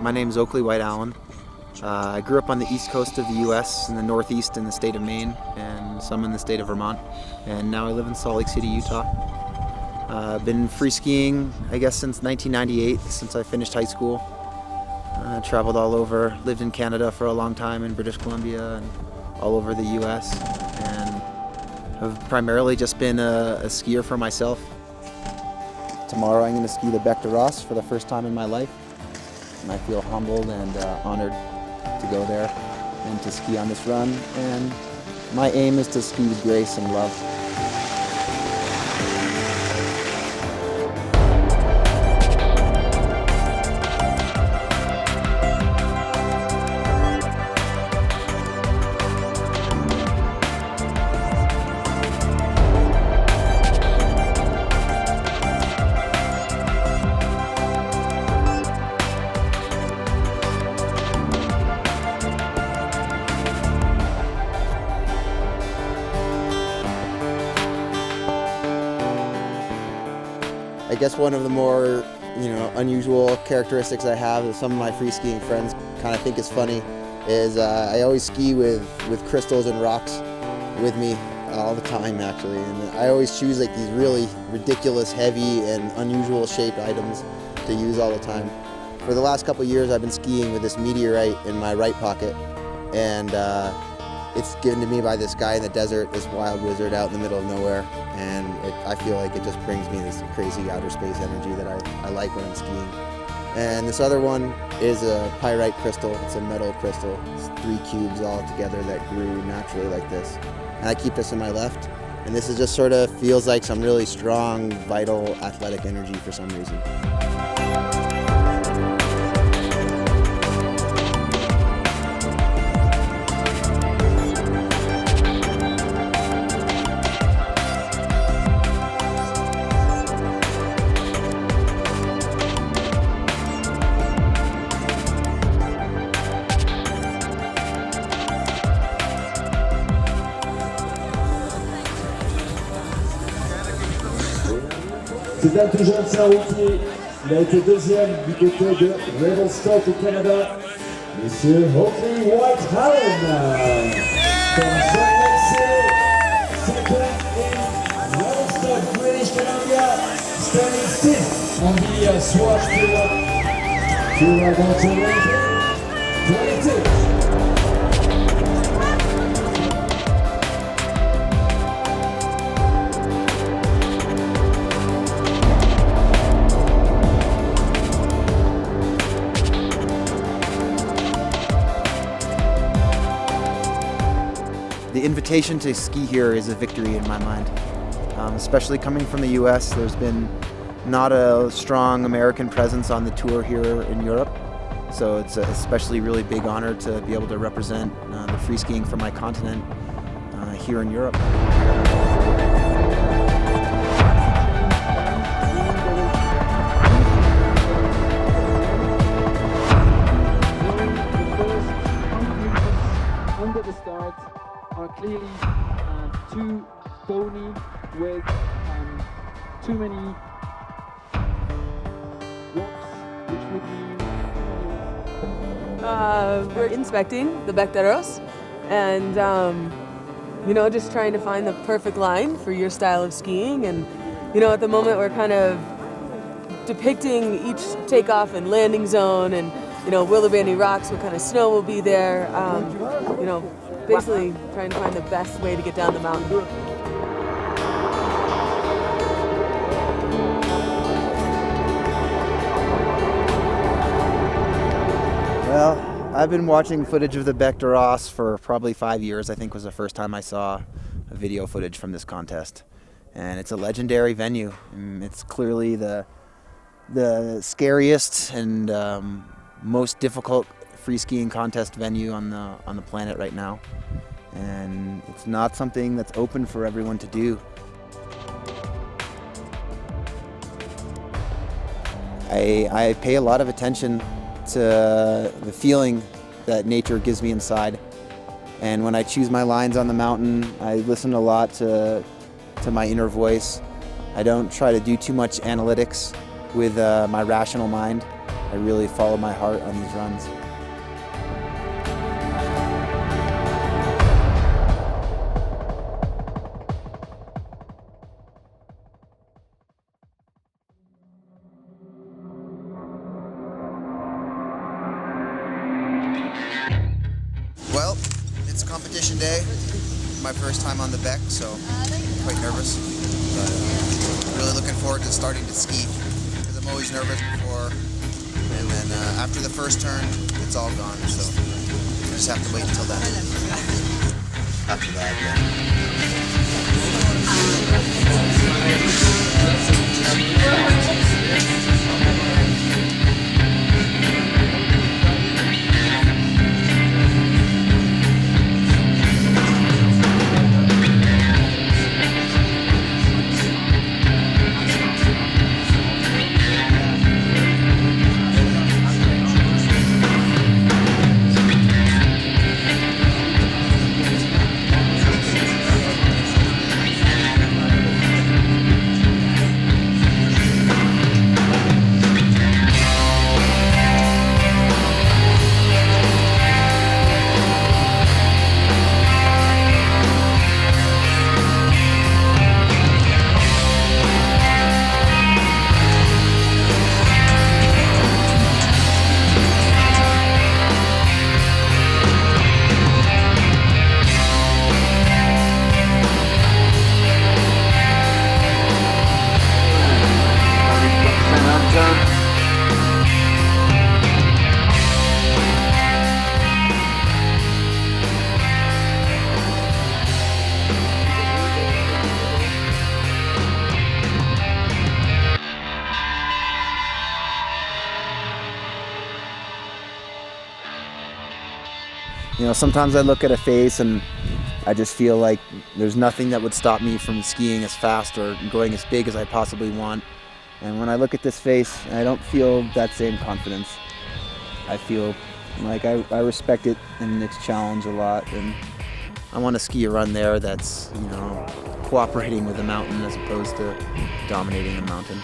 My name is Oakley White-Allen. I grew up on the east coast of the U.S., in the northeast in the state of Maine, and some in the state of Vermont. And now I live in Salt Lake City, Utah. I've been free skiing, I guess, since 1998, since I finished high school. Traveled all over, lived in Canada for a long time, in British Columbia, and all over the U.S. And I've primarily just been a skier for myself. Tomorrow I'm going to ski the Bec de Ross for the first time in my life. And I feel humbled and honored to go there and to ski on this run. And my aim is to ski with grace and love. I guess one of the more, unusual characteristics I have that some of my free skiing friends kind of think is funny is I always ski with crystals and rocks with me all the time, actually. And I always choose like these really ridiculous, heavy, and unusual shaped items to use all the time. For the last couple of years, I've been skiing with this meteorite in my right pocket, and it's given to me by this guy in the desert, this wild wizard out in the middle of nowhere, and I feel like it just brings me this crazy outer space energy that I like when I'm skiing. And this other one is a pyrite crystal. It's a metal crystal. It's 3 cubes all together that grew naturally like this. And I keep this in my left, and this is just sort of feels like some really strong, vital, athletic energy for some reason. C'est un tout jeune Saint-Routier. Il a été deuxième du côté de Revelstoke au Canada. Monsieur Oakley White-Allen. From Salt Lake City, second in Revelstoke, British Columbia. Standing 5th on the Swiss Alps. To ranking 22. The invitation to ski here is a victory in my mind. Especially coming from the US, there's been not a strong American presence on the tour here in Europe. So it's an especially really big honor to be able to represent the free skiing from my continent here in Europe. Under the start are clearly too bony with too many rocks, which would mean... We're inspecting the Bec de Ross and, just trying to find the perfect line for your style of skiing. And, at the moment we're kind of depicting each takeoff and landing zone and, will there be any rocks, what kind of snow will be there, basically trying to find the best way to get down the mountain. Well, I've been watching footage of the Bec de Ross for probably 5 years, I think was the first time I saw a video footage from this contest. And it's a legendary venue. It's clearly the scariest and most difficult free skiing contest venue on the planet right now, and it's not something that's open for everyone to do. I pay a lot of attention to the feeling that nature gives me inside, and when I choose my lines on the mountain, I listen a lot to my inner voice. I don't try to do too much analytics with my rational mind. I really follow my heart on these runs. Well, it's competition day. My first time on the Beck, so I'm quite nervous. But really looking forward to starting to ski, because I'm always nervous before, and then after the first turn, it's all gone. So you just have to wait until then. After that, yeah. You know, sometimes I look at a face and I just feel like there's nothing that would stop me from skiing as fast or going as big as I possibly want. And when I look at this face, I don't feel that same confidence. I feel like I respect it and its challenge a lot. And I want to ski a run there that's, you know, cooperating with the mountain as opposed to dominating the mountain.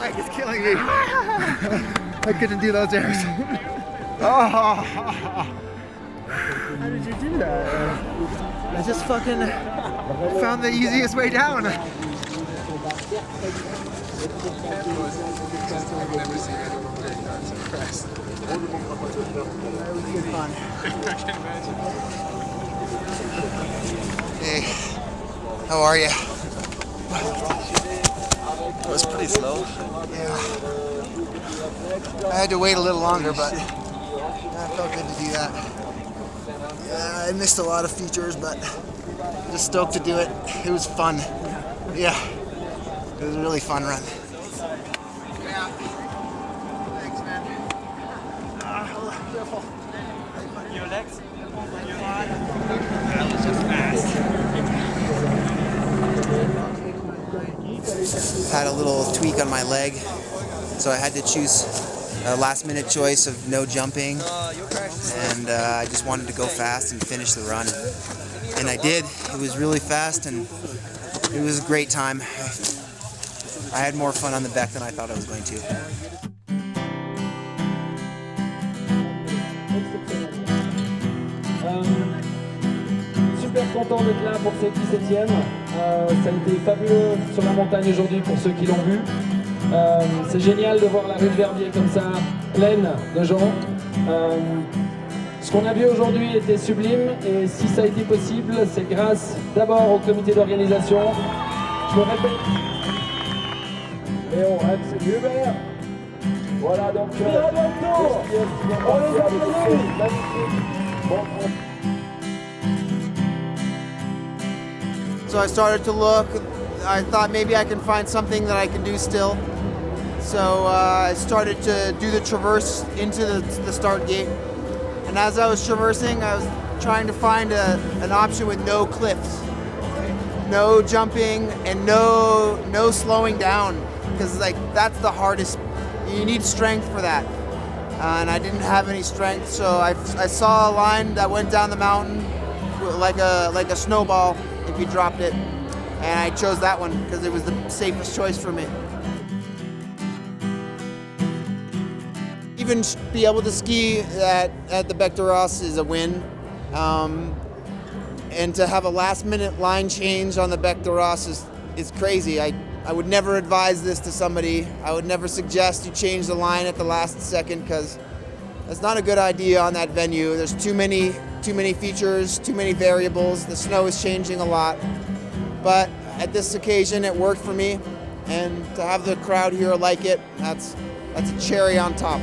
It's killing me. I couldn't do those airs. Oh. How did you do that? I just fucking found the easiest way down. I've never seen anyone play that. I'm so impressed. That was good fun. I can imagine. Hey, how are you? It was pretty slow. Yeah. I had to wait a little longer, but it felt good to do that. Yeah, I missed a lot of features, but just stoked to do it. It was fun. Yeah, it was a really fun run. Yeah. Thanks, man. Careful. Your legs. That was just fast. Had a little tweak on my leg, so I had to choose a last-minute choice of no jumping, and I just wanted to go fast and finish the run, and I did. It was really fast, and it was a great time. I had more fun on the Beck than I thought I was going to. Super content d'être là pour cette 17e. Ça a été fabuleux sur la montagne aujourd'hui pour ceux qui l'ont vu. C'est génial de voir la rue de Verbier comme ça, pleine de gens. Ce qu'on a vu aujourd'hui était sublime et si ça a été possible, c'est grâce d'abord au comité d'organisation. Je le répète. Léon, c'est Hubert. Voilà donc. On les applaudit. Magnifique. So I started to look. I thought maybe I can find something that I can do still. So I started to do the traverse into the start gate. And as I was traversing, I was trying to find an option with no cliffs, no jumping, and no slowing down, because like that's the hardest. You need strength for that, and I didn't have any strength. So I saw a line that went down the mountain like a snowball if you dropped it, and I chose that one because it was the safest choice for me. Even be able to ski at the Bec de Ross is a win, and to have a last-minute line change on the Bec de Ross is crazy. I would never advise this to somebody. I would never suggest you change the line at the last second because that's not a good idea on that venue. There's too many features, too many variables. The snow is changing a lot, but at this occasion it worked for me, and to have the crowd here like it, that's a cherry on top.